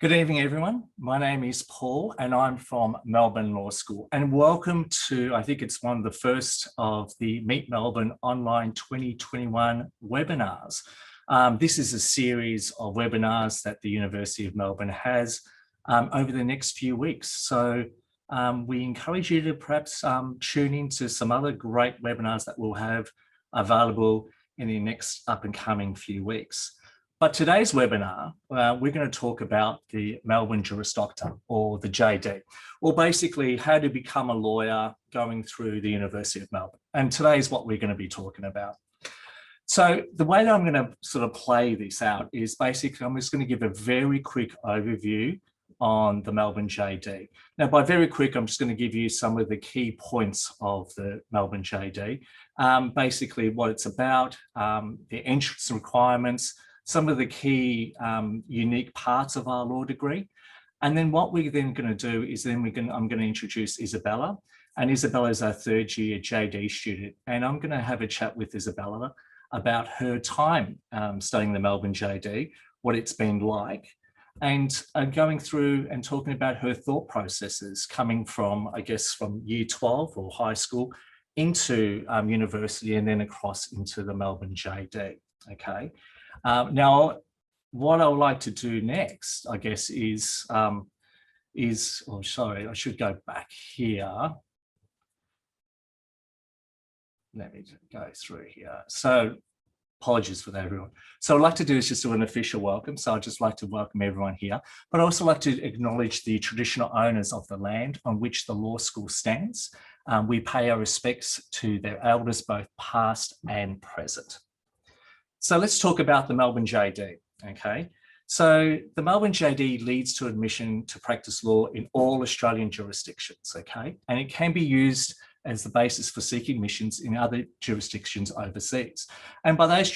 Good evening, everyone. My name is Paul and I'm from Melbourne Law School. And welcome to, I think it's one of the first of the Meet Melbourne Online 2021 webinars. This is a series of webinars that the University of Melbourne has over the next few weeks. So we encourage you to perhaps tune into some other great webinars that we'll have available in the next up and coming few weeks. But today's webinar, we're going to talk about the Melbourne Juris Doctor, or the JD, or basically how to become a lawyer going through the University of Melbourne. And today is what we're going to be talking about. So the way that I'm going to sort of play this out is basically I'm just going to give a very quick overview on the Melbourne JD. Now, by very quick, I'm just going to give you some of the key points of the Melbourne JD, basically what it's about, the entrance requirements, some of the key unique parts of our law degree. And then what we're then going to do is I'm going to introduce Isabella. And Isabella is our third year JD student. And I'm going to have a chat with Isabella about her time studying the Melbourne JD, what it's been like, and going through and talking about her thought processes coming from, I guess, from year 12 or high school into university and then across into the Melbourne JD, okay? Now, what I would like to do next, I guess, is, oh, sorry, I should go back here. Let me go through here. So, apologies for that, everyone. So I'd like to do is just do an official welcome. So I'd just like to welcome everyone here, but I also like to acknowledge the traditional owners of the land on which the law school stands. We pay our respects to their elders, both past and present. So let's talk about the Melbourne JD, okay? So the Melbourne JD leads to admission to practice law in all Australian jurisdictions, okay? And it can be used as the basis for seeking admissions in other jurisdictions overseas. And by those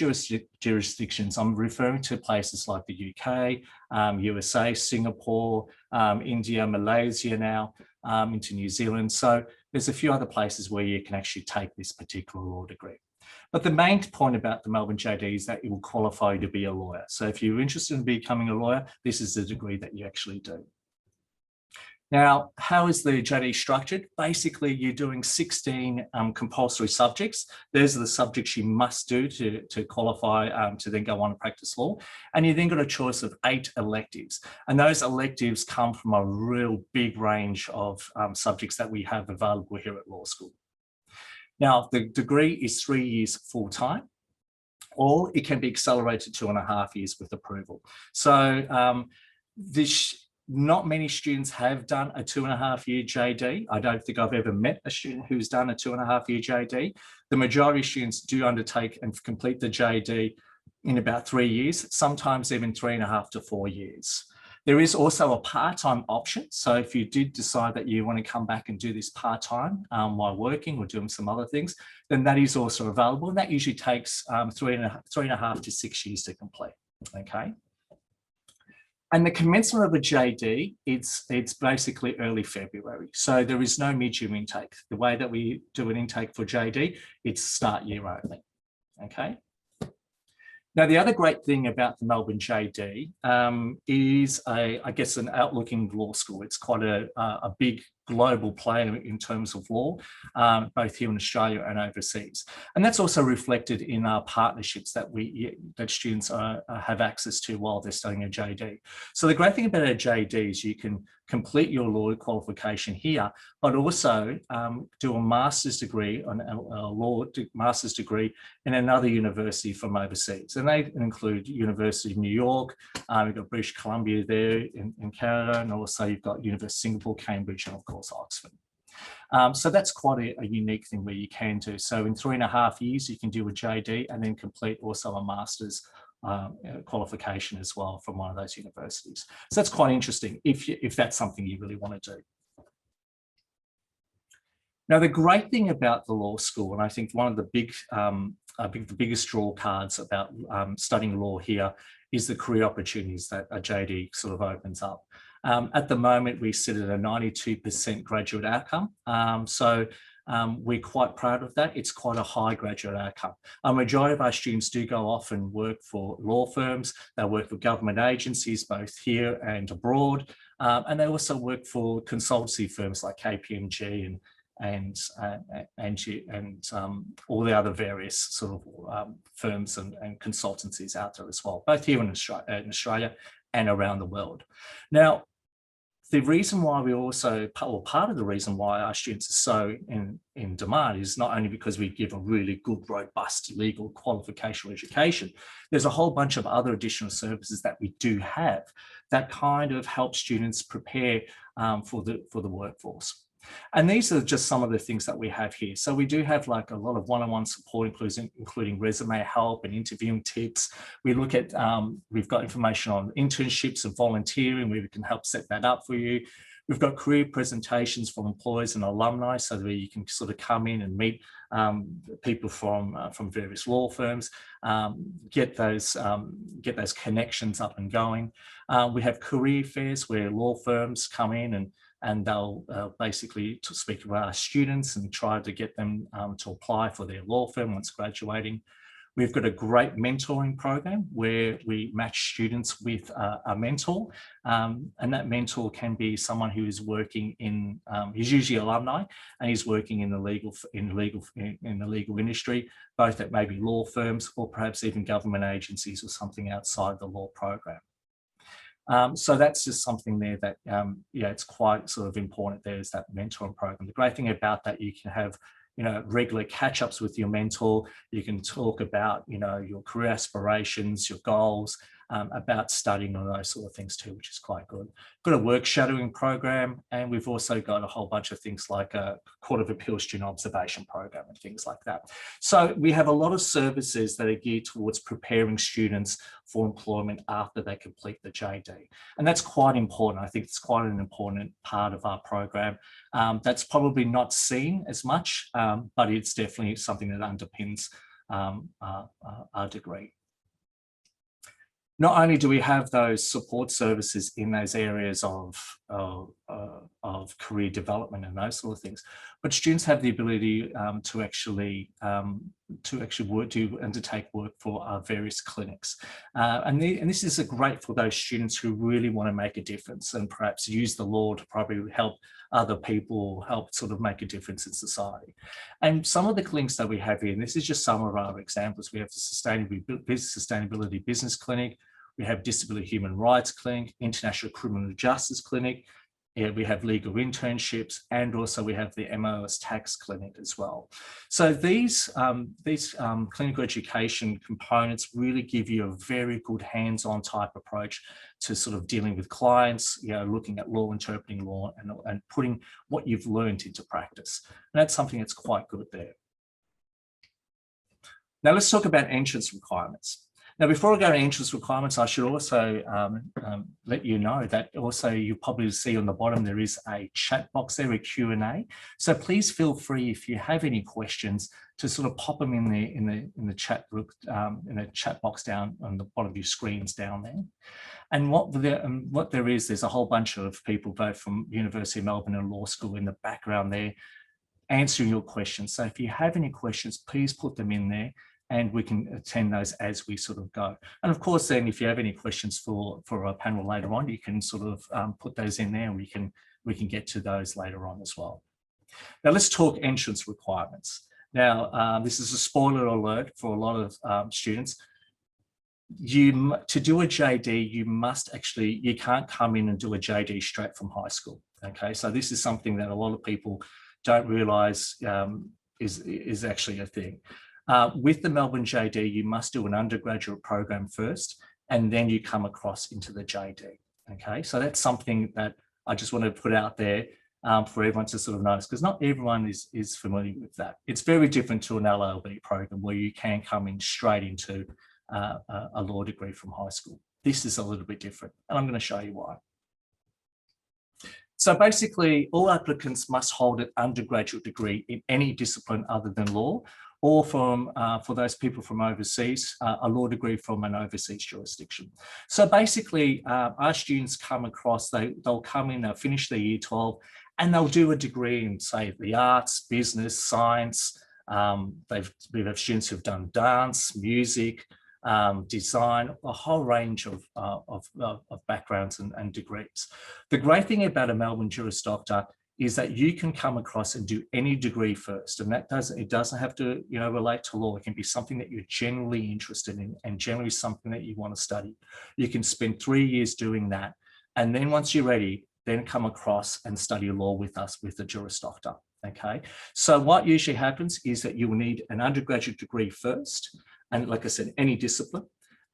jurisdictions, I'm referring to places like the UK, USA, Singapore, India, Malaysia now, into New Zealand. So there's a few other places where you can actually take this particular law degree. But the main point about the Melbourne JD is that it will qualify you to be a lawyer. So if you're interested in becoming a lawyer, this is the degree that you actually do. Now, how is the JD structured? Basically, you're doing 16 compulsory subjects. Those are the subjects you must do to qualify to then go on and practice law. And you then got a choice of 8 electives. And those electives come from a real big range of subjects that we have available here at law school. Now, the degree is 3 years full-time, or it can be accelerated 2.5 years with approval. So not many students have done a 2.5-year JD. I don't think I've ever met a student who's done a 2.5-year JD. The majority of students do undertake and complete the JD in about 3 years, sometimes even 3.5 to 4 years. There is also a part-time option. So if you did decide that you want to come back and do this part-time while working or doing some other things, then that is also available. And that usually takes 3.5 to 6 years to complete, okay? And the commencement of a JD, it's basically early February. So there is no mid-year intake. The way that we do an intake for JD, it's start year only, okay? Now, the other great thing about the Melbourne JD is, I guess, an outlooking law school. It's quite a big global player in terms of law, both here in Australia and overseas. And that's also reflected in our partnerships that students have access to while they're studying a JD. So the great thing about a JD is you can complete your law qualification here, but also do a master's degree, master's degree in another university from overseas. And they include University of New York, you've got British Columbia there in Canada, and also you've got University of Singapore, Cambridge, and of course Oxford. So that's quite a unique thing where you can do. So in 3.5 years, you can do a JD and then complete also a master's qualification as well from one of those universities. So that's quite interesting if that's something you really want to do. Now, the great thing about the law school, and I think one of the the biggest draw cards about studying law here is the career opportunities that a JD sort of opens up. At the moment, we sit at a 92% graduate outcome. So We're quite proud of that. It's quite a high graduate outcome. A majority of our students do go off and work for law firms. They work for government agencies, both here and abroad. And they also work for consultancy firms like KPMG and all the other various sort of firms and consultancies out there as well, both here in Australia and around the world. Now, the reason why we also, or part of the reason why our students are so in demand is not only because we give a really good, robust legal qualification education. There's a whole bunch of other additional services that we do have that kind of help students prepare for the workforce. And these are just some of the things that we have here. So we do have like a lot of one-on-one support, including resume help and interviewing tips. We look at, we've got information on internships and volunteering where we can help set that up for you. We've got career presentations from employers and alumni so that you can sort of come in and meet people from various law firms, get those connections up and going. We have career fairs where law firms come in and they'll basically speak to our students and try to get them to apply for their law firm once graduating. We've got a great mentoring program where we match students with a mentor, and that mentor can be someone who is working in, he's usually alumni, and he's working in the legal industry, both at maybe law firms or perhaps even government agencies or something outside the law program. So that's just something there that, yeah, it's quite sort of important. There's that mentoring program. The great thing about that, you can have, regular catch-ups with your mentor. You can talk about, your career aspirations, your goals, about studying and those sort of things too, which is quite good. Got a work shadowing program, and we've also got a whole bunch of things like a Court of Appeal student observation program and things like that. So we have a lot of services that are geared towards preparing students for employment after they complete the JD. And that's quite important. I think it's quite an important part of our program. That's probably not seen as much, but it's definitely something that underpins our degree. Not only do we have those support services in those areas of career development and those sort of things, but students have the ability to actually undertake work for various clinics. And this is great for those students who really want to make a difference and perhaps use the law to probably help other people, help sort of make a difference in society. And some of the clinics that we have here, and this is just some of our examples, we have the Sustainability Business Clinic, we have Disability Human Rights Clinic, International Criminal Justice Clinic, we have legal internships, and also we have the MOS Tax Clinic as well. So these clinical education components really give you a very good hands-on type approach to sort of dealing with clients, looking at law, interpreting law, and putting what you've learned into practice. And that's something that's quite good there. Now let's talk about entrance requirements. Now, before I go to entrance requirements, I should also let you know that also you probably see on the bottom there is a chat box there, a Q&A. So please feel free if you have any questions to sort of pop them in the chat group, in the chat box down on the bottom of your screens down there. And what there is, there's a whole bunch of people both from University of Melbourne and Law School in the background there answering your questions. So if you have any questions, please put them in there, and we can attend those as we sort of go. And of course, then if you have any questions for our panel later on, you can sort of put those in there, and we can get to those later on as well. Now let's talk entrance requirements. Now, this is a spoiler alert for a lot of students. To do a JD, you can't come in and do a JD straight from high school. Okay, so this is something that a lot of people don't realise is actually a thing. With the Melbourne JD, you must do an undergraduate program first, and then you come across into the JD. Okay, so that's something that I just want to put out there for everyone to sort of notice, because not everyone is familiar with that. It's very different to an LLB program where you can come in straight into a law degree from high school. This is a little bit different, and I'm going to show you why. So basically, all applicants must hold an undergraduate degree in any discipline other than law, or for those people from overseas, a law degree from an overseas jurisdiction. So basically, our students come across, they'll come in, they'll finish their year 12, and they'll do a degree in, say, the arts, business, science. We have students who've done dance, music, design, a whole range of backgrounds and degrees. The great thing about a Melbourne Juris Doctor is that you can come across and do any degree first, and it doesn't have to, relate to law. It can be something that you're generally interested in and generally something that you want to study. You can spend 3 years doing that, and then once you're ready, then come across and study law with us with the Juris Doctor. Okay, so what usually happens is that you will need an undergraduate degree first, and like I said, any discipline.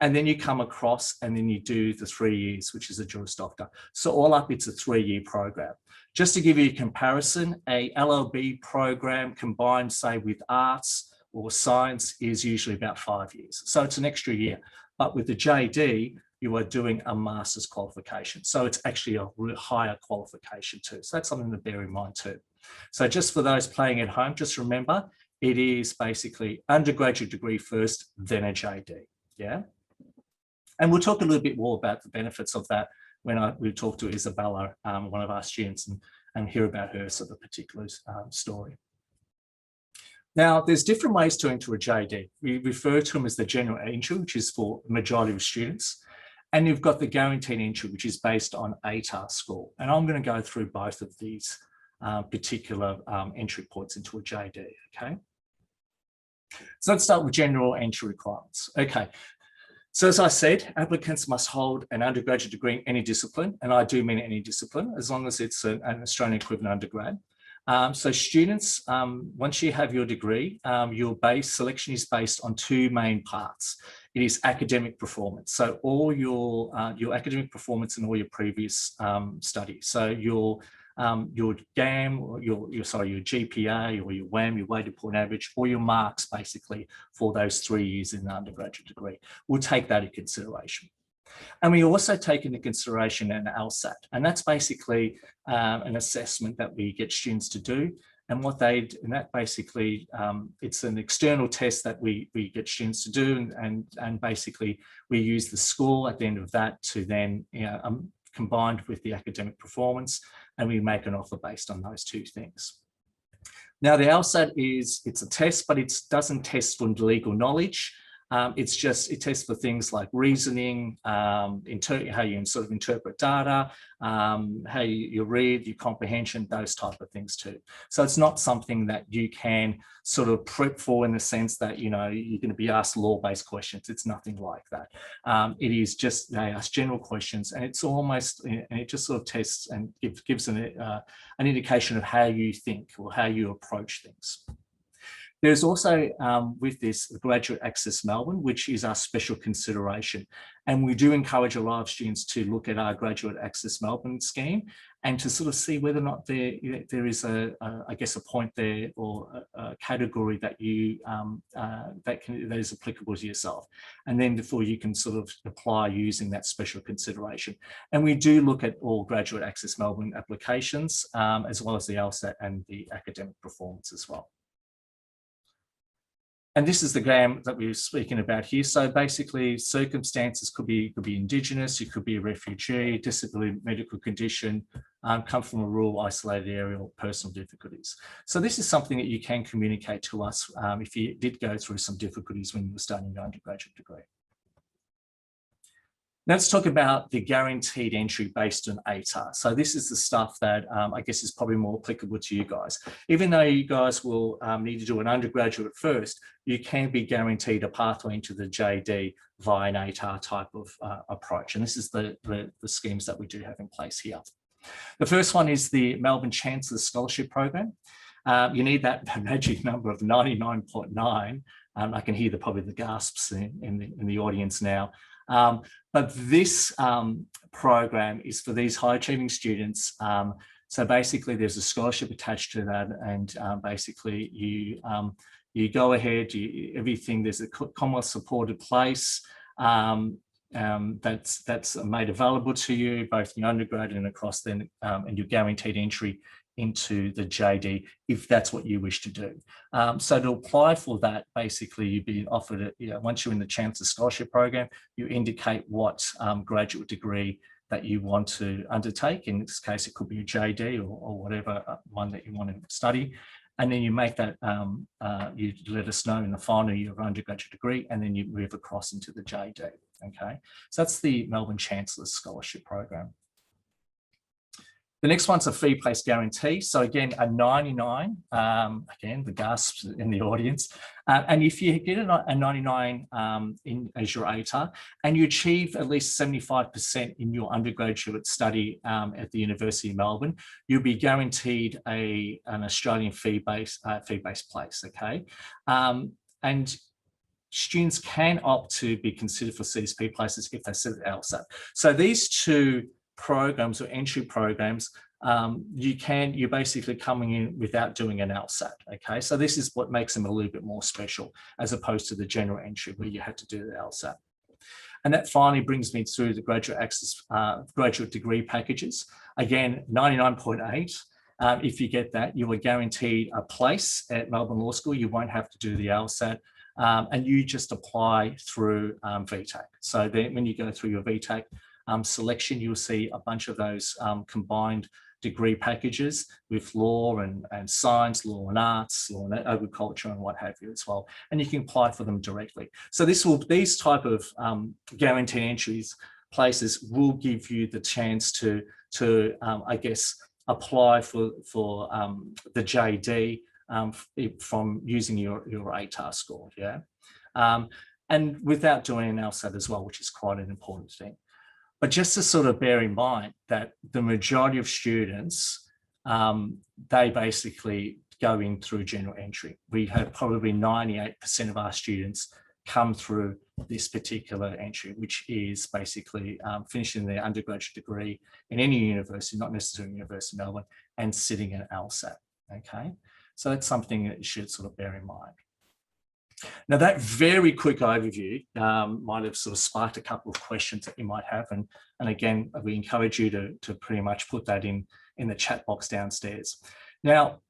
And then you come across and then you do the 3 years, which is a Juris Doctor. So all up, it's a 3-year program. Just to give you a comparison, a LLB program combined, say, with arts or science is usually about 5 years. So it's an extra year. But with the JD, you are doing a master's qualification. So it's actually a higher qualification too. So that's something to bear in mind too. So just for those playing at home, just remember, it is basically undergraduate degree first, then a JD, yeah? And we'll talk a little bit more about the benefits of that when we talk to Isabella, one of our students, and hear about her sort of particular story. Now, there's different ways to enter a JD. We refer to them as the general entry, which is for the majority of students. And you've got the guaranteed entry, which is based on ATAR score. And I'm going to go through both of these particular entry points into a JD, okay? So let's start with general entry requirements. Okay, so as I said, applicants must hold an undergraduate degree in any discipline, and I do mean any discipline, as long as it's an Australian equivalent undergrad. So students, once you have your degree, your selection is based on 2 main parts. It is academic performance. So all your academic performance in all your previous studies. So your GAM, or your GPA, or your WAM, your weighted point average, or your marks basically for those 3 years in the undergraduate degree. We'll take that into consideration. And we also take into consideration an LSAT, and that's basically an assessment that we get students to do. And basically, it's an external test that we get students to do, and basically we use the score at the end of that to then, combined with the academic performance, and we make an offer based on those 2 things. Now, the LSAT it's a test, but it doesn't test for legal knowledge. It tests for things like reasoning, how you sort of interpret data, how you read, your comprehension, those type of things too. So it's not something that you can sort of prep for in the sense that, you're going to be asked law-based questions. It's nothing like that. It is just, they ask general questions, and it's almost, and it just sort of tests and gives an indication of how you think or how you approach things. There's also, with this, Graduate Access Melbourne, which is our special consideration. And we do encourage a lot of students to look at our Graduate Access Melbourne scheme and to sort of see whether or not there is I guess, a point there or a category that that is applicable to yourself. And then before you can sort of apply using that special consideration. And we do look at all Graduate Access Melbourne applications, as well as the LSAT and the academic performance as well. And this is the GAM that we were speaking about here. So basically, circumstances could be Indigenous, you could be a refugee, disability, medical condition, come from a rural, isolated area, or personal difficulties. So this is something that you can communicate to us if you did go through some difficulties when you were starting your undergraduate degree. Let's talk about the guaranteed entry based on ATAR. So this is the stuff that I guess is probably more applicable to you guys. Even though you guys will need to do an undergraduate first, you can be guaranteed a pathway into the JD via an ATAR type of approach. And this is the schemes that we do have in place here. The first one is the Melbourne Chancellor's Scholarship Program. You need that magic number of 99.9. I can hear probably the gasps in the audience now. But this program is for these high achieving students. So basically there's a scholarship attached to that, and basically you go ahead, there's a Commonwealth supported place that's made available to you, both in undergrad and across then, and your guaranteed entry into the JD, if that's what you wish to do. So to apply for that, basically you'd be offered it, once you're in the Chancellor Scholarship Program, you indicate what graduate degree that you want to undertake. In this case, it could be a JD or whatever one that you want to study. And then you make that, you let us know in the final year of undergraduate degree, and then you move across into the JD, okay? So that's the Melbourne Chancellor's Scholarship Program. The next one's a fee place guarantee. So again, a 99, again, the gasps in the audience. And if you get a 99 as your ATAR and you achieve at least 75% in your undergraduate study at the University of Melbourne, you'll be guaranteed an Australian fee-based place, okay? And students can opt to be considered for CSP places if they sit at LSAT. So these two programs or entry programs, you're basically coming in without doing an LSAT, okay? So this is what makes them a little bit more special as opposed to the general entry where you had to do the LSAT. And that finally brings me through the graduate access, graduate degree packages. Again, 99.8. If you get that, you are guaranteed a place at Melbourne Law School. You won't have to do the LSAT. And you just apply through VTAC. So then when you go through your VTAC selection, you'll see a bunch of those combined degree packages with law and science, law and arts, law and agriculture and what have you as well. And you can apply for them directly. So these type of guaranteed entries places will give you the chance to I guess, apply for the JD from using your ATAR score, yeah? And without doing an LSAT as well, which is quite an important thing. But just to sort of bear in mind that the majority of students, they basically go in through general entry. We have probably 98% of our students come through this particular entry, which is basically finishing their undergraduate degree in any university, not necessarily University of Melbourne, and sitting an LSAT, okay? So that's something that you should sort of bear in mind. Now, that very quick overview might have sort of sparked a couple of questions that you might have. And again, we encourage you to pretty much put that in the chat box downstairs. Now,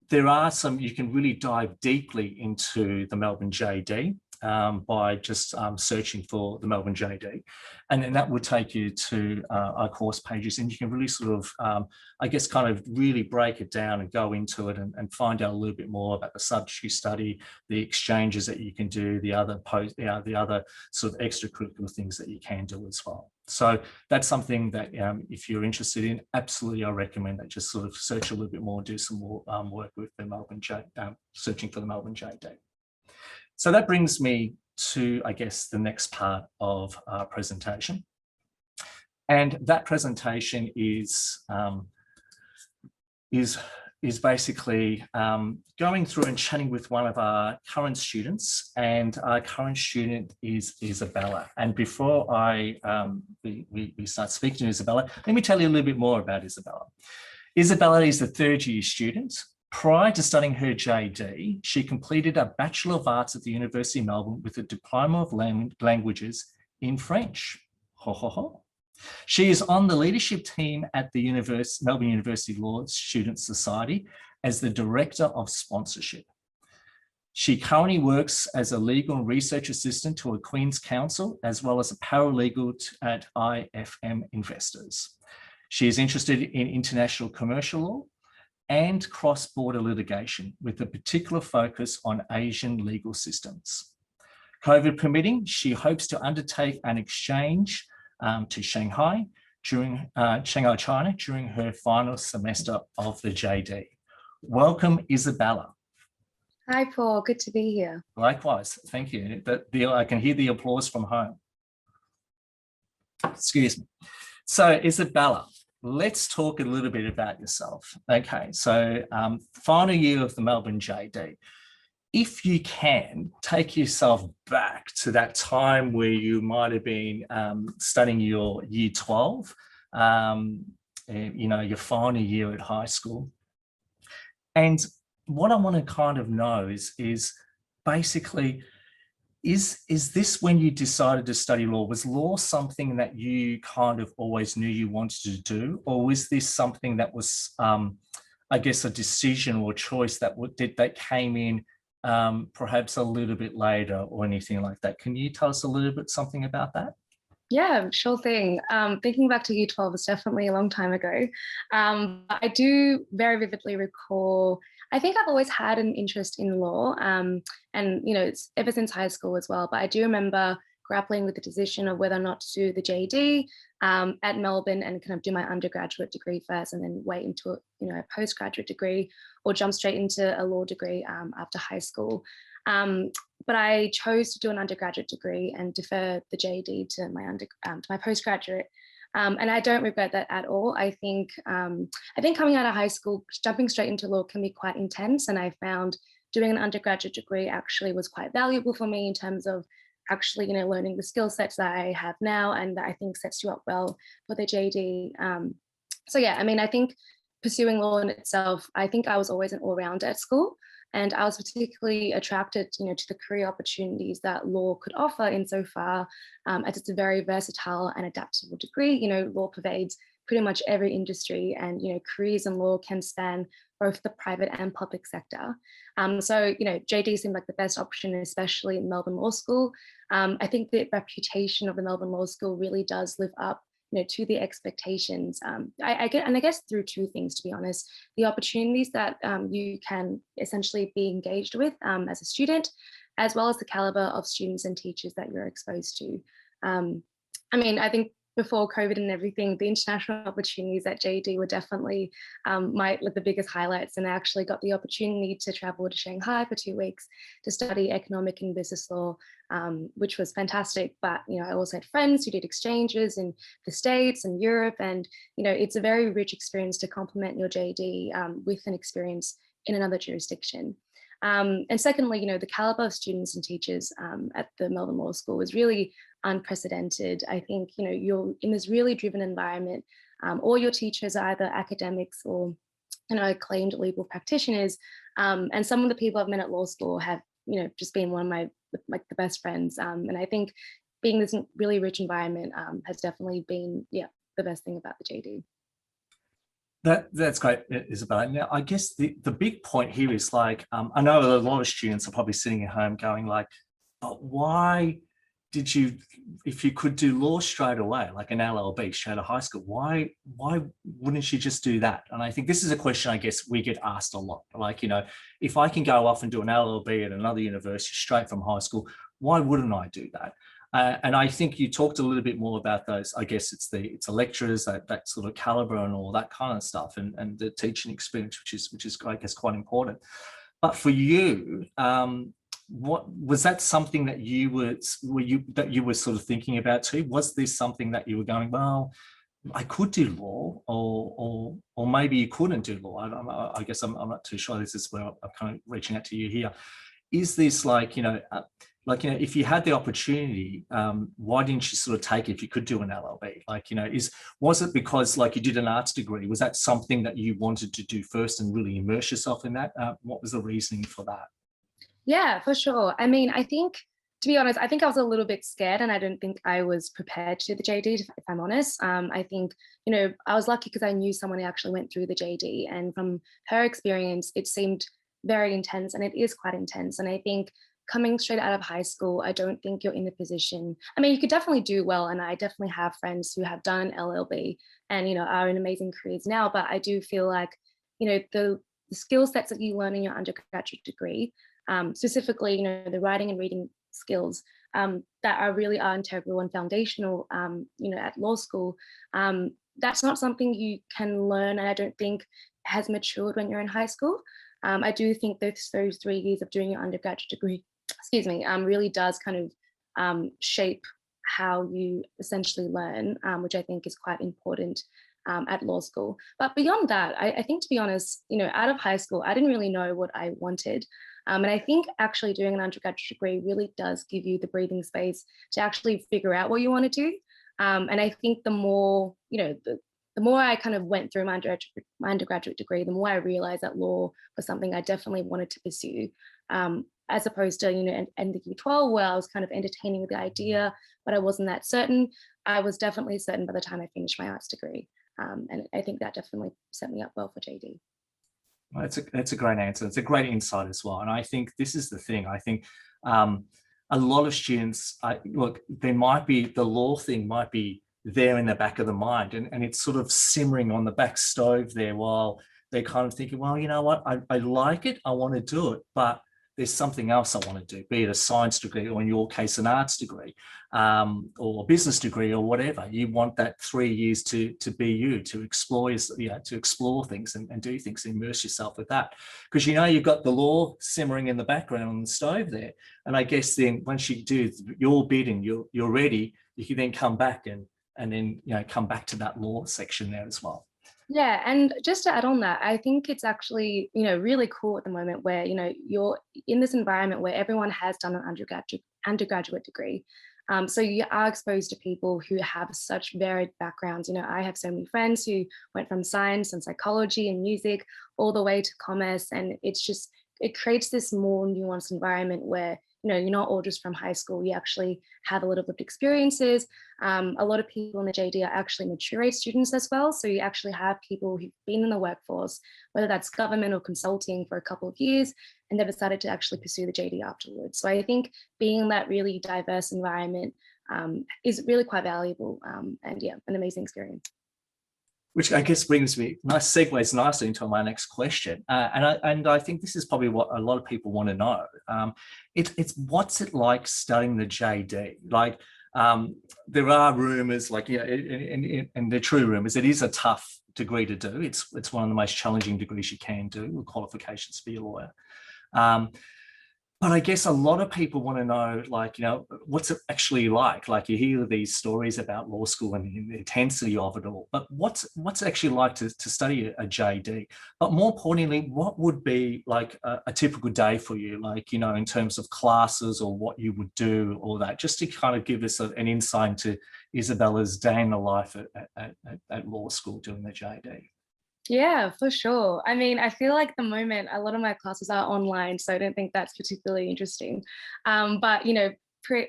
there are some, you can really dive deeply into the Melbourne JD by just searching for the Melbourne JD. And then that will take you to our course pages, and you can really sort of, I guess, kind of really break it down and go into it and find out a little bit more about the subject you study, the exchanges that you can do, the other sort of extracurricular things that you can do as well. So that's something that if you're interested in, absolutely, I recommend that just sort of search a little bit more, do some more work with the Melbourne searching for the Melbourne JD. So that brings me to, I guess, the next part of our presentation. And that presentation is basically going through and chatting with one of our current students, and our current student is Isabella. And before we start speaking to Isabella, let me tell you a little bit more about Isabella. Isabella is a third-year student. Prior to studying her JD, she completed a Bachelor of Arts at the University of Melbourne with a Diploma of Languages in French. Ho, ho, ho. She is on the leadership team at the Melbourne University Law Students Society as the Director of Sponsorship. She currently works as a legal and research assistant to a Queen's Counsel, as well as a paralegal at IFM Investors. She is interested in international commercial law and cross-border litigation, with a particular focus on Asian legal systems. COVID permitting, she hopes to undertake an exchange to Shanghai, China, during her final semester of the JD. Welcome, Isabella. Hi, Paul. Good to be here. Likewise, thank you. I can hear the applause from home. Excuse me. So, Isabella, let's talk a little bit about yourself. Okay, so final year of the Melbourne JD. If you can, take yourself back to that time where you might have been studying your year 12, your final year at high school. And what I want to kind of know is basically, is this when you decided to study law? Was law something that you kind of always knew you wanted to do? Or was this something that was, I guess, a decision or choice that came in perhaps a little bit later or anything like that? Can you tell us a little bit something about that? Yeah, sure thing. Thinking back to Year 12 was definitely a long time ago. But I do very vividly recall, I think I've always had an interest in law, and it's ever since high school as well. But I do remember grappling with the decision of whether or not to do the JD at Melbourne and kind of do my undergraduate degree first, and then wait until a postgraduate degree, or jump straight into a law degree after high school. Um, but I chose to do an undergraduate degree and defer the JD to my postgraduate. And I don't regret that at all. I think coming out of high school, jumping straight into law can be quite intense. And I found doing an undergraduate degree actually was quite valuable for me in terms of actually, learning the skill sets that I have now, and that I think sets you up well for the JD. So yeah, I mean, I think pursuing law in itself, I think I was always an all-rounder at school. And I was particularly attracted, to the career opportunities that law could offer insofar as it's a very versatile and adaptable degree. Law pervades pretty much every industry, and careers in law can span both the private and public sector. So JD seemed like the best option, especially in Melbourne Law School. I think the reputation of the Melbourne Law School really does live up to the expectations. I guess through two things, to be honest: the opportunities that you can essentially be engaged with as a student, as well as the caliber of students and teachers that you're exposed to. I think before COVID and everything, the international opportunities at JD were definitely the biggest highlights. And I actually got the opportunity to travel to Shanghai for 2 weeks to study economic and business law, which was fantastic. But I also had friends who did exchanges in the States and Europe, and it's a very rich experience to complement your JD with an experience in another jurisdiction. And secondly, the caliber of students and teachers at the Melbourne Law School is really unprecedented. I think, you're in this really driven environment. All your teachers are either academics or, acclaimed legal practitioners. And some of the people I've met at law school have, just been one of my, the best friends. And I think being this really rich environment has definitely been, the best thing about the JD. That's great, Isabella. Now, I guess the big point here is like, I know a lot of students are probably sitting at home going like, but why did you, if you could do law straight away, like an LLB straight out of high school, why wouldn't you just do that? And I think this is a question I guess we get asked a lot. Like, if I can go off and do an LLB at another university straight from high school, why wouldn't I do that? And I think you talked a little bit more about those. I guess it's the lecturers, that sort of caliber and all that kind of stuff, and the teaching experience, which is I guess quite important. But for you, what was that something that you were sort of thinking about too? Was this something that you were going, well, I could do law, or maybe you couldn't do law? I guess I'm not too sure. This is where I'm kind of reaching out to you here. Is this like, if you had the opportunity, why didn't you sort of take it if you could do an LLB? Was it because like you did an arts degree? Was that something that you wanted to do first and really immerse yourself in that? What was the reasoning for that? Yeah, for sure. I mean, I think, to be honest, I think I was a little bit scared, and I don't think I was prepared to do the JD, if I'm honest. I think, I was lucky because I knew someone who actually went through the JD, and from her experience, it seemed very intense, and it is quite intense. And I think coming straight out of high school, I don't think you're in a position. I mean, you could definitely do well, and I definitely have friends who have done an LLB and are in amazing careers now. But I do feel like the skill sets that you learn in your undergraduate degree, specifically the writing and reading skills that are integral and foundational at law school, that's not something you can learn, and I don't think has matured when you're in high school. I do think those 3 years of doing your undergraduate degree, really does kind of shape how you essentially learn, which I think is quite important at law school. But beyond that, I think, to be honest, out of high school, I didn't really know what I wanted. And I think actually doing an undergraduate degree really does give you the breathing space to actually figure out what you want to do. And I think the more, the more I kind of went through my undergraduate degree, the more I realized that law was something I definitely wanted to pursue, as opposed to, end of year 12, where I was kind of entertaining the idea, but I wasn't that certain. I was definitely certain by the time I finished my arts degree. And I think that definitely set me up well for JD. Well, that's a great answer. It's a great insight as well. And I think this is the thing. I think a lot of students, look, there might be, the law thing might be there in the back of the mind, and it's sort of simmering on the back stove there while they're kind of thinking, well, you know what, I like it, I want to do it, but there's something else I want to do, be it a science degree or in your case, an arts degree, or a business degree or whatever. You want that 3 years to be you, to explore, to explore things and do things, immerse yourself with that. Because you've got the law simmering in the background on the stove there. And I guess then once you do your bit and you're ready, you can then come back and then come back to that law section there as well. Yeah, and just to add on that, I think it's actually, really cool at the moment where, you're in this environment where everyone has done an undergraduate degree. So you are exposed to people who have such varied backgrounds. I have so many friends who went from science and psychology and music all the way to commerce. And it creates this more nuanced environment where, you're not all just from high school. You actually have a lot of lived experiences. A lot of people in the JD are actually mature age students as well. So you actually have people who've been in the workforce, whether that's government or consulting, for a couple of years, and they've decided to actually pursue the JD afterwards. So I think being in that really diverse environment is really quite valuable, and yeah, an amazing experience. Which I guess segues nicely into my next question. And I think this is probably what a lot of people want to know. It's what's it like studying the JD? Like, there are rumors, like, and they're true rumors, it is a tough degree to do. It's one of the most challenging degrees you can do with qualifications to be a lawyer. But I guess a lot of people want to know, like, what's it actually like? Like, you hear these stories about law school and the intensity of it all, but what's it actually like to study a JD? But more importantly, what would be like a typical day for you, like, in terms of classes or what you would do, all that, just to kind of give us an insight into Isabella's day in the life at law school doing the JD. Yeah, for sure. I mean, I feel like at the moment, a lot of my classes are online, so I don't think that's particularly interesting. But,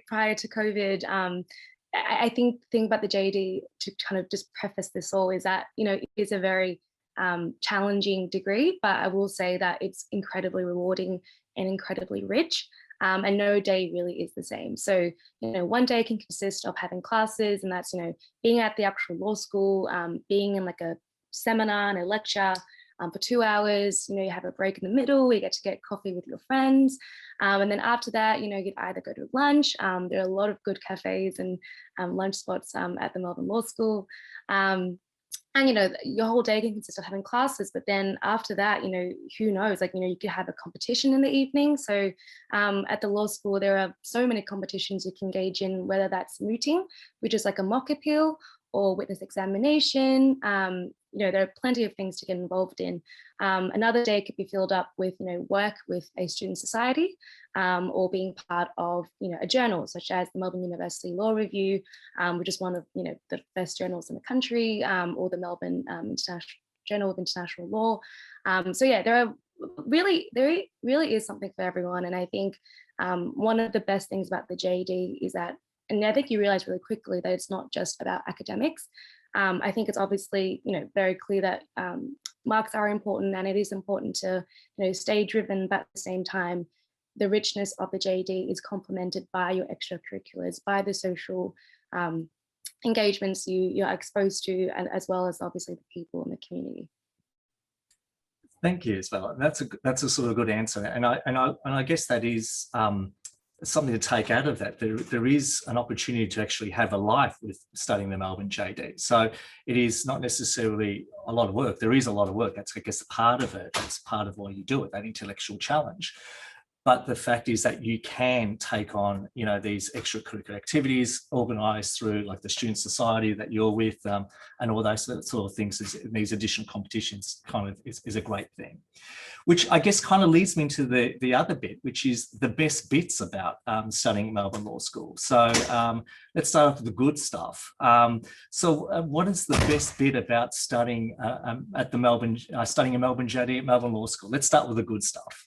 prior to COVID, I think the thing about the JD, to kind of just preface this all, is that, it is a very challenging degree, but I will say that it's incredibly rewarding and incredibly rich. And no day really is the same. So, one day can consist of having classes, and that's, being at the actual law school, being in like a seminar and a lecture for 2 hours. You have a break in the middle, you get to get coffee with your friends, and then after that, you'd either go to lunch. There are a lot of good cafes and lunch spots at the Melbourne Law School, and your whole day can consist of having classes. But then after that, who knows, like, you could have a competition in the evening. So at the law school, there are so many competitions you can engage in, whether that's mooting, which is like a mock appeal, or witness examination. There are plenty of things to get involved in. Another day could be filled up with, work with a student society, or being part of, a journal such as the Melbourne University Law Review, which is one of, the best journals in the country, or the Melbourne Journal of International Law. So yeah, there really is something for everyone. And I think one of the best things about the JD is that, and I think you realize really quickly, that it's not just about academics. I think it's obviously, very clear that marks are important, and it is important to, stay driven, but at the same time, the richness of the JD is complemented by your extracurriculars, by the social engagements you're exposed to, and as well as obviously the people in the community. Thank you, Isabella. That's a sort of good answer, and I guess that is something to take out of that. There is an opportunity to actually have a life with studying the Melbourne JD. So it is not necessarily a lot of work. There is a lot of work. That's, I guess, part of it. That's part of why you do it, that intellectual challenge. But the fact is that you can take on, these extracurricular activities organised through like the student society that you're with, and all those sort of things. These additional competitions kind of is a great thing, which I guess kind of leads me to the other bit, which is the best bits about studying Melbourne Law School. So let's start off with the good stuff. So what is the best bit about studying at the studying a Melbourne JD at Melbourne Law School? Let's start with the good stuff.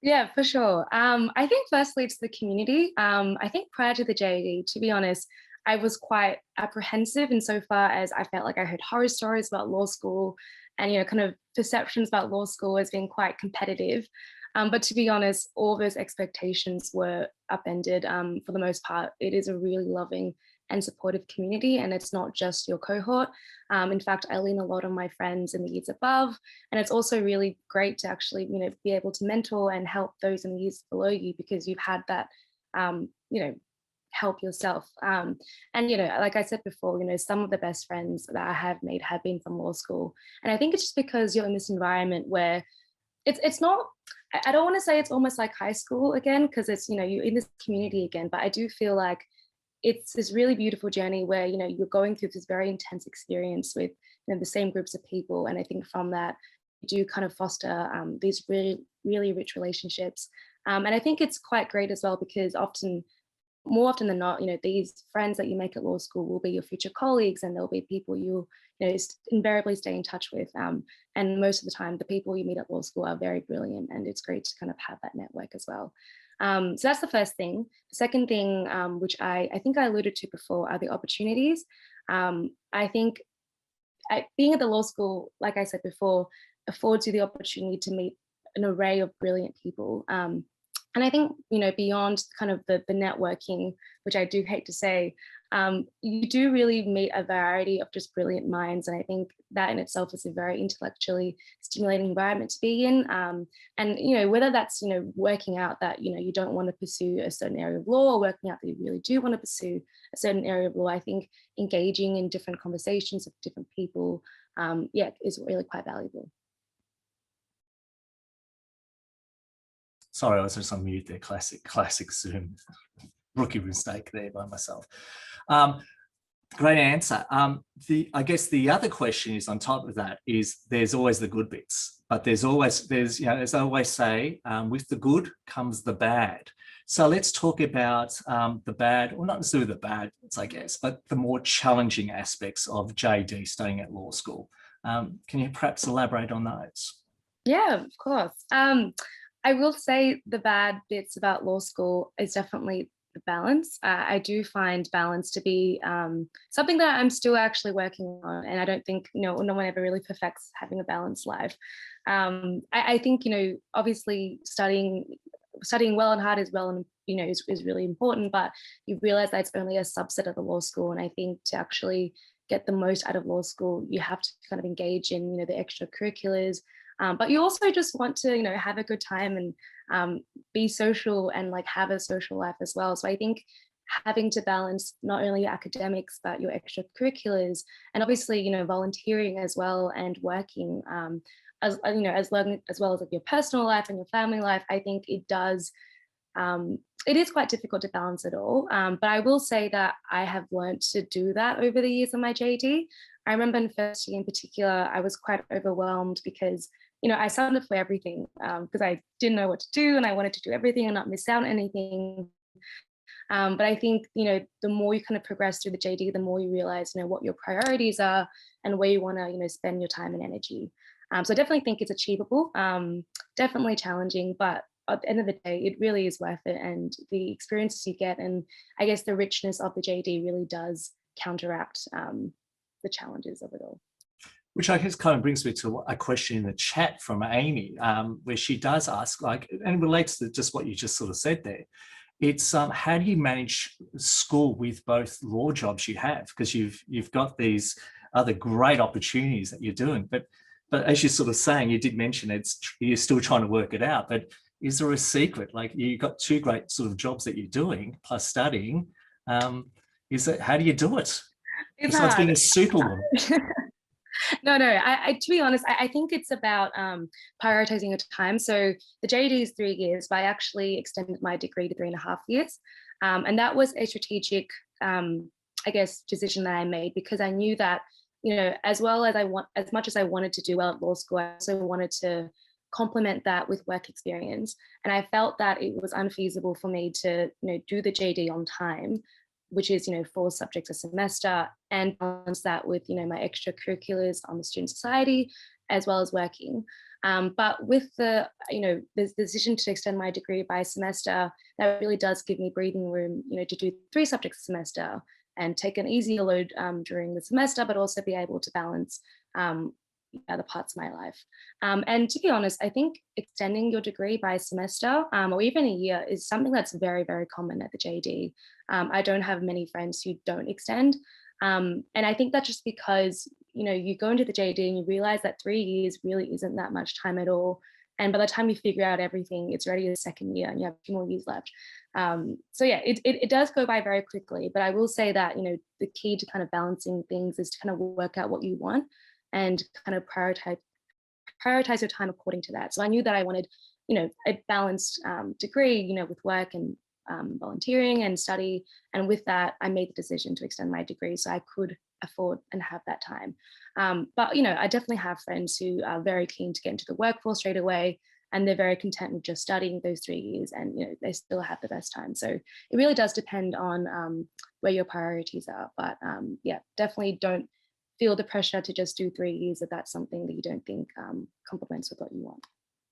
Yeah, for sure. I think firstly it's the community. I think prior to the JD, to be honest, I was quite apprehensive insofar as I felt like I heard horror stories about law school, and, you know, kind of perceptions about law school as being quite competitive. But to be honest, all those expectations were upended. For the most part, it is a really loving and supportive community, and it's not just your cohort. In fact, I lean a lot on my friends in the years above, and it's also really great to actually, you know, be able to mentor and help those in the years below you, because you've had that, you know, help yourself. And, you know, like I said before, you know, some of the best friends that I have made have been from law school. And I think it's just because you're in this environment where it's not, I don't want to say it's almost like high school again, because it's, you know, you're in this community again, but I do feel like it's this really beautiful journey where, you know, you're going through this very intense experience with, you know, the same groups of people. And I think from that, you do kind of foster these really, really rich relationships. And I think it's quite great as well, because more often than not, you know, these friends that you make at law school will be your future colleagues, and there'll be people you know, invariably stay in touch with. And most of the time, the people you meet at law school are very brilliant, and it's great to kind of have that network as well. So that's the first thing. The second thing, which I think I alluded to before, are the opportunities. I think being at the law school, like I said before, affords you the opportunity to meet an array of brilliant people. And I think, you know, beyond kind of the networking, which I do hate to say, you do really meet a variety of just brilliant minds. And I think that in itself is a very intellectually stimulating environment to be in. And, you know, whether that's, you know, working out that, you know, you don't want to pursue a certain area of law, or working out that you really do want to pursue a certain area of law, I think engaging in different conversations with different people, yeah, is really quite valuable. Sorry, I was just on mute there. Classic Zoom rookie mistake there by myself. Great answer. I guess the other question is on top of that is there's always the good bits, but there's you know, as I always say, with the good comes the bad. So let's talk about the bad, or not necessarily the bad, I guess, but the more challenging aspects of JD studying at law school. Can you perhaps elaborate on those? Yeah, of course. I will say the bad bits about law school is definitely the balance. I do find balance to be something that I'm still actually working on, and I don't think, you know, no one ever really perfects having a balanced life. I think, you know, obviously studying well and hard is well, and, you know, is really important, but you realize that it's only a subset of the law school. And I think to actually get the most out of law school, you have to kind of engage in, you know, the extracurriculars. But you also just want to, you know, have a good time and be social and like have a social life as well. So I think having to balance not only your academics, but your extracurriculars, and obviously, you know, volunteering as well, and working as, you know, as well as like your personal life and your family life. I think it does, it is quite difficult to balance it all. But I will say that I have learned to do that over the years of my JD. I remember in first year in particular, I was quite overwhelmed because, you know, I signed up for everything because I didn't know what to do, and I wanted to do everything and not miss out on anything. But I think, you know, the more you kind of progress through the JD, the more you realize, you know, what your priorities are and where you want to, you know, spend your time and energy. So I definitely think it's achievable, definitely challenging, but at the end of the day, it really is worth it. And the experiences you get, and I guess the richness of the JD really does counteract the challenges of it all. Which I guess kind of brings me to a question in the chat from Amy, where she does ask, like, and relates to just what you just sort of said there. It's how do you manage school with both law jobs you have? Because you've got these other great opportunities that you're doing, but as you're sort of saying, you did mention you're still trying to work it out. But is there a secret? Like, you've got two great sort of jobs that you're doing plus studying. How do you do it? It's Besides hard. being a superwoman. No, I to be honest, I think it's about prioritizing your time. So the JD is 3 years, but I actually extended my degree to 3.5 years. And that was a strategic, I guess, decision that I made, because I knew that, you know, as much as I wanted to do well at law school, I also wanted to complement that with work experience. And I felt that it was unfeasible for me to, you know, do the JD on time, which is, you know, 4 subjects a semester, and balance that with, you know, my extracurriculars on the student society, as well as working. But with the, you know, the decision to extend my degree by a semester, that really does give me breathing room, you know, to do 3 subjects a semester and take an easier load during the semester, but also be able to balance, other parts of my life. And to be honest, I think extending your degree by a semester or even a year is something that's very, very common at the JD. I don't have many friends who don't extend. And I think that's just because, you go into the JD and you realize that 3 years really isn't that much time at all. And by the time you figure out everything, it's already the second year and you have 2 more years left. So yeah, it does go by very quickly, but I will say that, the key to kind of balancing things is to kind of work out what you want and kind of prioritize your time according to that. So I knew that I wanted, a balanced degree, with work and volunteering and study. And with that, I made the decision to extend my degree so I could afford and have that time. But, I definitely have friends who are very keen to get into the workforce straight away, and they're very content with just studying those 3 years, and they still have the best time. So it really does depend on where your priorities are. But yeah, definitely don't feel the pressure to just do 3 years if that's something that you don't think complements with what you want.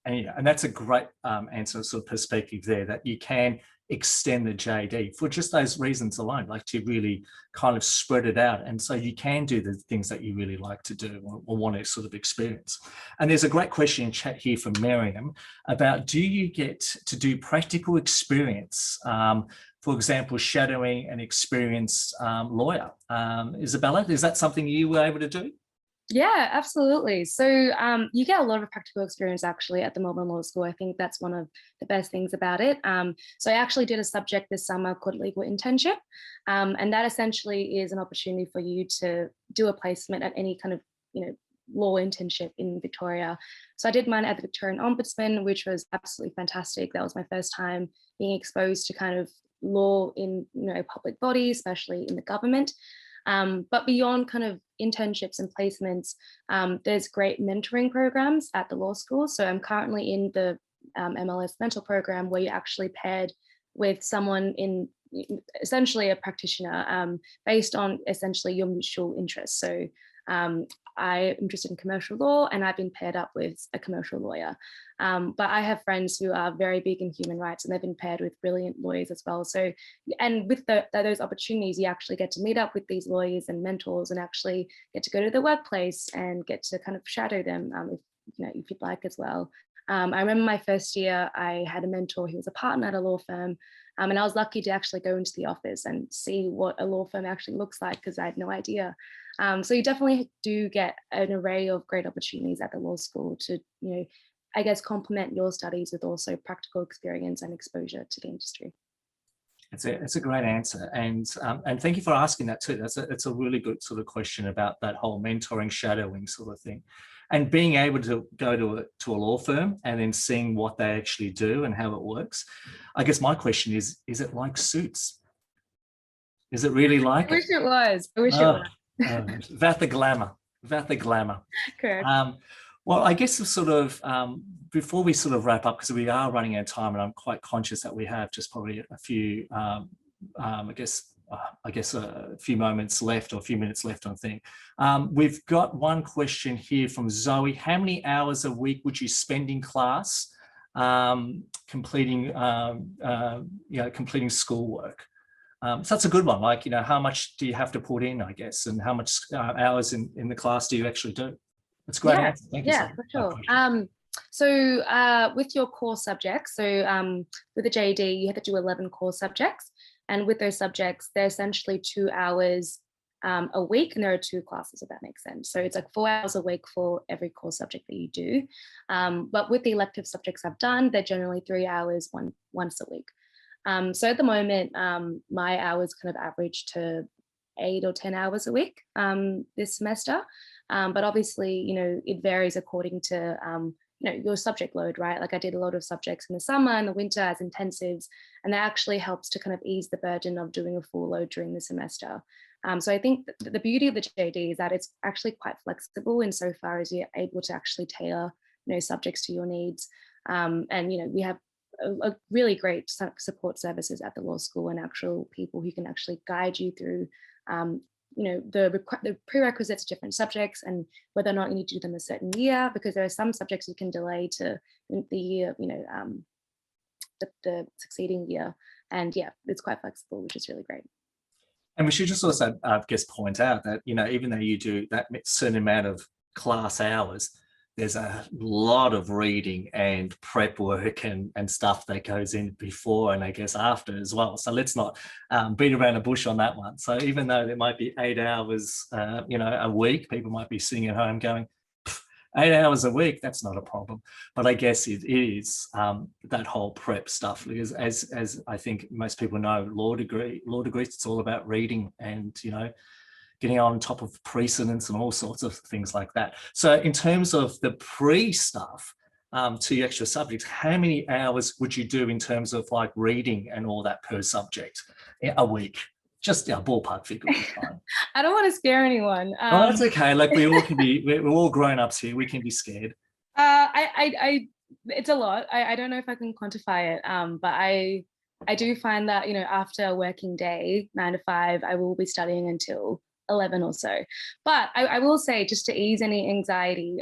And that's a great answer, sort of perspective there, that you can extend the JD for just those reasons alone, like to really kind of spread it out. And so you can do the things that you really like to do or want to sort of experience. And there's a great question in chat here from Miriam about, do you get to do practical experience? For example, shadowing an experienced lawyer. Isabella, is that something you were able to do? Yeah, absolutely. So you get a lot of practical experience actually at the Melbourne Law School. I think that's one of the best things about it. So I actually did a subject this summer called legal internship. And that essentially is an opportunity for you to do a placement at any kind of, law internship in Victoria. So I did mine at the Victorian Ombudsman, which was absolutely fantastic. That was my first time being exposed to kind of law in, a public body, especially in the government. But beyond kind of internships and placements, there's great mentoring programs at the law school. So I'm currently in the MLS mentor program, where you're actually paired with someone in essentially a practitioner based on essentially your mutual interests. So I'm interested in commercial law, and I've been paired up with a commercial lawyer. But I have friends who are very big in human rights, and they've been paired with brilliant lawyers as well. So, and with those opportunities, you actually get to meet up with these lawyers and mentors, and actually get to go to the workplace and get to kind of shadow them if you'd like as well. I remember my first year, I had a mentor who was a partner at a law firm. And I was lucky to actually go into the office and see what a law firm actually looks like, because I had no idea. So you definitely do get an array of great opportunities at the law school to, I guess, complement your studies with also practical experience and exposure to the industry. It's a great answer, and thank you for asking that too. It's a really good sort of question about that whole mentoring, shadowing sort of thing, and being able to go to a law firm and then seeing what they actually do and how it works. I guess my question is it like Suits? Is it really like I wish it was. I wish it was. Without the glamour, Correct. Well, I guess sort of before we sort of wrap up, because we are running out of time, and I'm quite conscious that we have just probably a few, I guess a few moments left, or a few minutes left, I think. We've got one question here from Zoe. How many hours a week would you spend in class completing schoolwork? So that's a good one. Like, how much do you have to put in, I guess, and how much hours in the class do you actually do? That's a great answer. Thank you. Yeah, for sure. So with your core subjects, so with the JD, you have to do 11 core subjects. And with those subjects, they're essentially 2 hours a week, and there are 2 classes, if that makes sense. So it's like 4 hours a week for every core subject that you do. But with the elective subjects I've done, they're generally 3 hours once a week. So at the moment, my hours kind of average to 8 or 10 hours a week this semester. But obviously, it varies according to, your subject load, right? Like I did a lot of subjects in the summer and the winter as intensives, and that actually helps to kind of ease the burden of doing a full load during the semester. So I think the beauty of the JD is that it's actually quite flexible insofar as you're able to actually tailor, subjects to your needs. And, we have a really great support services at the law school, and actual people who can actually guide you through the prerequisites of different subjects, and whether or not you need to do them a certain year, because there are some subjects you can delay to the year, the succeeding year. And yeah, it's quite flexible, which is really great. And we should just also, I guess, point out that, even though you do that certain amount of class hours, there's a lot of reading and prep work and stuff that goes in before and I guess after as well. So let's not beat around the bush on that one. So even though there might be 8 hours, a week, people might be sitting at home going, 8 hours a week, that's not a problem. But I guess it is that whole prep stuff, because as I think most people know, law degrees, it's all about reading and, getting on top of precedents and all sorts of things like that. So in terms of the pre stuff to your extra subjects, how many hours would you do in terms of like reading and all that per subject a week? Just a ballpark figure would be fine. I don't want to scare anyone. Oh, that's okay. Like we all can be, we're all grown-ups here. We can be scared. It's a lot. I don't know if I can quantify it, but I do find that, after a working day, 9 to 5, I will be studying until 11 or so. But I will say, just to ease any anxiety,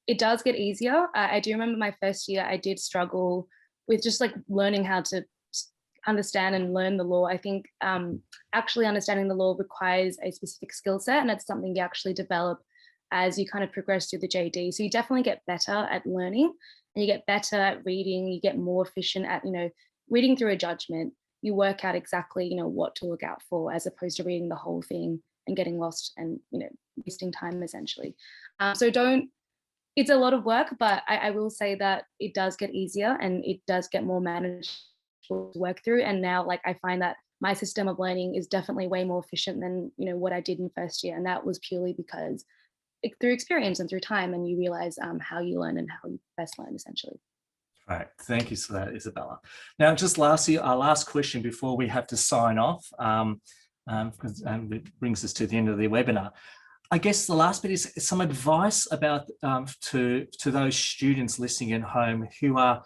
it does get easier. I do remember my first year, I did struggle with just like learning how to understand and learn the law. I think actually understanding the law requires a specific skill set, and it's something you actually develop as you kind of progress through the JD. So you definitely get better at learning, and you get better at reading. You get more efficient at, reading through a judgment. You work out exactly, what to look out for, as opposed to reading the whole thing and getting lost and, wasting time essentially. It's a lot of work, but I will say that it does get easier and it does get more manageable to work through. And now, like, I find that my system of learning is definitely way more efficient than, what I did in first year. And that was purely because through experience and through time, and you realize how you learn and how you best learn essentially. Right. Thank you for that, Isabella. Now, just lastly, our last question before we have to sign off, because it brings us to the end of the webinar. I guess the last bit is some advice about to those students listening at home who are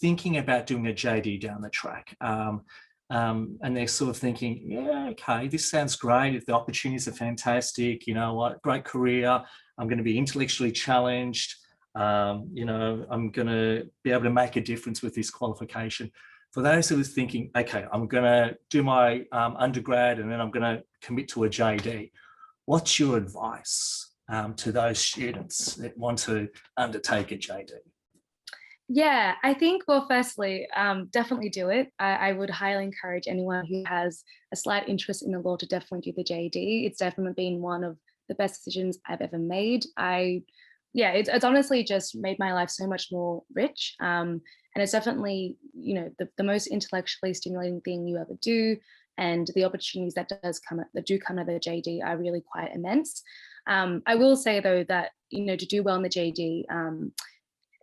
thinking about doing a JD down the track. And they're sort of thinking, yeah, okay, this sounds great. If the opportunities are fantastic, what, great career. I'm going to be intellectually challenged. I'm going to be able to make a difference with this qualification. For those who are thinking, okay, I'm going to do my undergrad and then I'm going to commit to a JD. What's your advice to those students that want to undertake a JD? Yeah, I think, well, firstly, definitely do it. I would highly encourage anyone who has a slight interest in the law to definitely do the JD. It's definitely been one of the best decisions I've ever made. It's honestly just made my life so much more rich. And it's definitely, the most intellectually stimulating thing you ever do. And the opportunities that do come out of the JD are really quite immense. I will say though that, to do well in the JD,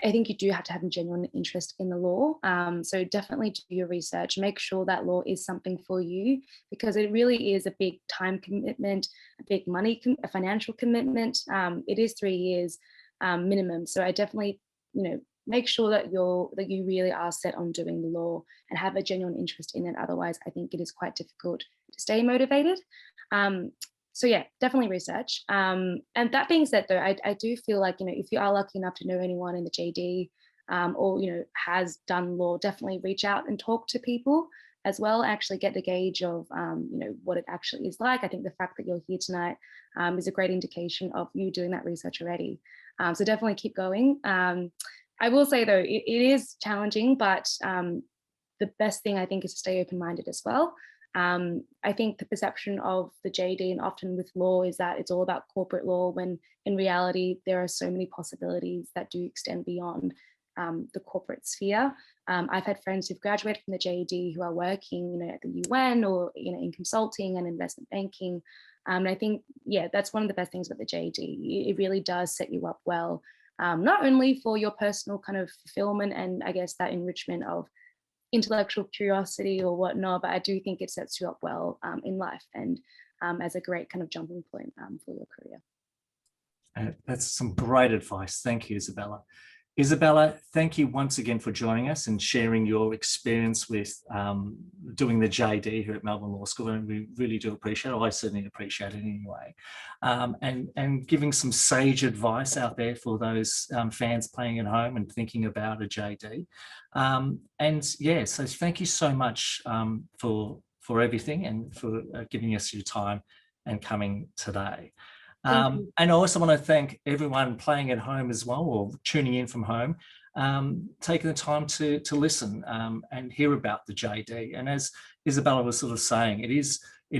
I think you do have to have a genuine interest in the law. So definitely do your research, make sure that law is something for you, because it really is a big time commitment, a big a financial commitment. It is 3 years minimum. So I definitely, make sure that you really are set on doing the law and have a genuine interest in it. Otherwise, I think it is quite difficult to stay motivated. So yeah, definitely research. And that being said, though, I do feel like, if you are lucky enough to know anyone in the JD or, has done law, definitely reach out and talk to people as well, actually get the gauge of, what it actually is like. I think the fact that you're here tonight is a great indication of you doing that research already. So definitely keep going. I will say, though, it is challenging, but the best thing I think is to stay open-minded as well. I think the perception of the JD and often with law is that it's all about corporate law, when in reality, there are so many possibilities that do extend beyond the corporate sphere. I've had friends who've graduated from the JD who are working, at the UN or, in consulting and investment banking. And I think, that's one of the best things about the JD. It really does set you up well, not only for your personal kind of fulfillment and I guess that enrichment of intellectual curiosity or whatnot, but I do think it sets you up well in life and as a great kind of jumping point for your career. That's some great advice. Thank you, Isabella. Isabella, thank you once again for joining us and sharing your experience with doing the JD here at Melbourne Law School. And we really do appreciate it. I certainly appreciate it anyway. And giving some sage advice out there for those fans playing at home and thinking about a JD. So thank you so much for everything and for giving us your time and coming today. Thank you. And I also want to thank everyone playing at home as well, or tuning in from home, taking the time to listen and hear about the JD. And as Isabella was sort of saying, it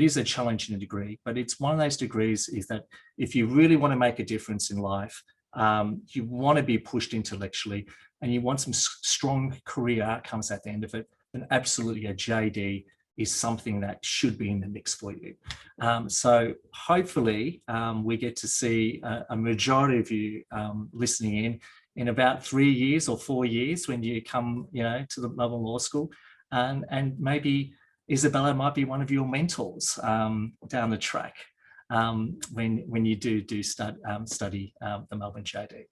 is a challenging degree, but it's one of those degrees is that if you really want to make a difference in life, you want to be pushed intellectually and you want some strong career outcomes at the end of it, then absolutely a JD is something that should be in the mix for you. So hopefully we get to see a majority of you listening in about 3 years or 4 years when you come, to the Melbourne Law School, and maybe Isabella might be one of your mentors down the track when you do study the Melbourne JD.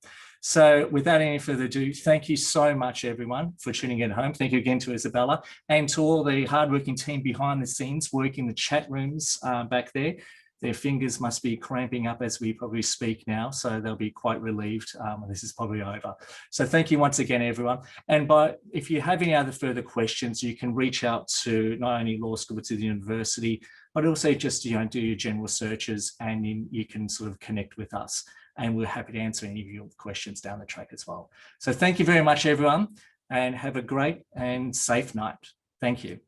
So without any further ado, thank you so much, everyone, for tuning in at home. Thank you again to Isabella and to all the hardworking team behind the scenes working the chat rooms back there. Their fingers must be cramping up as we probably speak now, so they'll be quite relieved when this is probably over. So thank you once again, everyone. And if you have any other further questions, you can reach out to not only law school, but to the university, but also just do your general searches, and you can sort of connect with us. And we're happy to answer any of your questions down the track as well. So thank you very much, everyone, and have a great and safe night. Thank you.